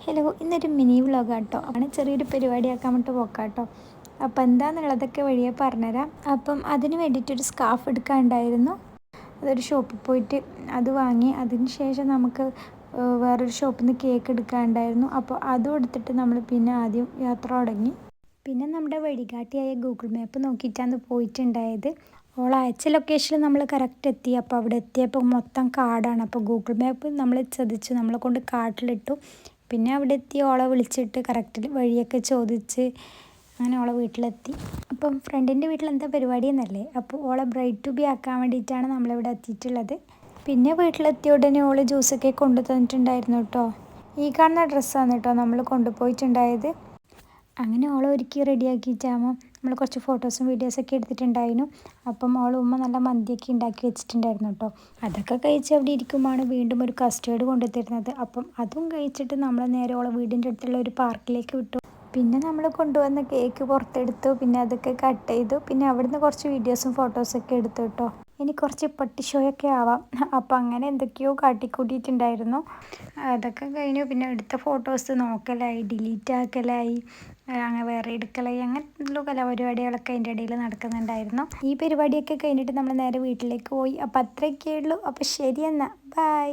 Hello, ഇന്നൊരു mini വ്ളോഗാട്ടോ. ആണ് ചെറിയൊരു പരിപാടിയാക്കാൻ വേണ്ടിയിട്ട് പോക്കാട്ടോ. അപ്പോൾ എന്താണെന്നുള്ളതൊക്കെ വഴിയെ പറഞ്ഞുതരാം. അപ്പം അതിന് വേണ്ടിയിട്ടൊരു സ്കാർഫ് എടുക്കാനുണ്ടായിരുന്നു. അതൊരു ഷോപ്പിൽ പോയിട്ട് അത് വാങ്ങി. അതിന് ശേഷം നമുക്ക് വേറൊരു ഷോപ്പിൽ നിന്ന് കേക്ക് എടുക്കാനുണ്ടായിരുന്നു. അപ്പോൾ അതും എടുത്തിട്ട് നമ്മൾ പിന്നെ ആദ്യം യാത്ര തുടങ്ങി. പിന്നെ നമ്മുടെ വഴികാട്ടിയായ ഗൂഗിൾ മാപ്പ് നോക്കിയിട്ടാണ് പോയിട്ടുണ്ടായത്. ഓൾ അയച്ച ലൊക്കേഷനിൽ നമ്മൾ കറക്റ്റ് എത്തി. അപ്പോൾ അവിടെ എത്തിയപ്പോൾ മൊത്തം കാടാണ്. അപ്പോൾ ഗൂഗിൾ മാപ്പ് നമ്മൾ ചതിച്ചു, നമ്മളെ കൊണ്ട് കാട്ടിലിട്ടു. പിന്നെ അവിടെ എത്തി ഓളെ വിളിച്ചിട്ട് കറക്റ്റ് വഴിയൊക്കെ ചോദിച്ച് അങ്ങനെ ഓളെ വീട്ടിലെത്തി. അപ്പം ഫ്രണ്ടിൻ്റെ വീട്ടിൽ എന്താ പരിപാടി എന്നല്ലേ, അപ്പോൾ ഓളെ ബ്രൈഡ് ടു ബി ആക്കാൻ വേണ്ടിയിട്ടാണ് നമ്മളിവിടെ എത്തിയിട്ടുള്ളത്. പിന്നെ വീട്ടിലെത്തിയ ഉടനെ ഓള് ജ്യൂസൊക്കെ കൊണ്ടു തന്നിട്ടുണ്ടായിരുന്നു കേട്ടോ. ഈ കാണുന്ന ഡ്രസ്സാണ് കേട്ടോ നമ്മൾ കൊണ്ടുപോയിട്ടുണ്ടായത്. അങ്ങനെ ഓളെ ഒരുക്കി റെഡിയാക്കിയിട്ടാകുമ്പോൾ നമ്മൾ കുറച്ച് ഫോട്ടോസും വീഡിയോസൊക്കെ എടുത്തിട്ടുണ്ടായിരുന്നു. അപ്പം ഉമ്മ നല്ല മന്തിയൊക്കെ ഉണ്ടാക്കി വെച്ചിട്ടുണ്ടായിരുന്നു കേട്ടോ. അതൊക്കെ കഴിച്ച് അവിടെ ഇരിക്കുമ്പോഴാണ് വീണ്ടും ഒരു കസ്റ്റേർഡ് കൊണ്ടുതരുന്നത്. അപ്പം അതും കഴിച്ചിട്ട് നമ്മൾ നേരെ ഓളെ വീടിൻ്റെ അടുത്തുള്ള ഒരു പാർക്കിലേക്ക് വിട്ടു. പിന്നെ നമ്മൾ കൊണ്ടുവന്ന കേക്ക് പുറത്തെടുത്തു. പിന്നെ അതൊക്കെ കട്ട് ചെയ്തു. പിന്നെ അവിടുന്ന് കുറച്ച് വീഡിയോസും ഫോട്ടോസൊക്കെ എടുത്തു കേട്ടോ. ഇനി കുറച്ച് പട്ടി ഷോയൊക്കെ ആവാം. അപ്പം അങ്ങനെ എന്തൊക്കെയോ കാട്ടിക്കൂട്ടിയിട്ടുണ്ടായിരുന്നു. അതൊക്കെ കഴിഞ്ഞു. പിന്നെ എടുത്ത ഫോട്ടോസ് നോക്കലായി, ഡിലീറ്റ് ആക്കലായി, അങ്ങനെ വേറെ എടുക്കലായി, അങ്ങനെ എന്തെല്ലോ കലാപരിപാടികളൊക്കെ അതിൻ്റെ ഇടയിൽ നടക്കുന്നുണ്ടായിരുന്നു. ഈ പരിപാടിയൊക്കെ കഴിഞ്ഞിട്ട് നമ്മൾ നേരെ വീട്ടിലേക്ക് പോയി. അപ്പോൾ അത്രയൊക്കെ ഉള്ളൂ. അപ്പോൾ ശരി എന്നാൽ ബൈ.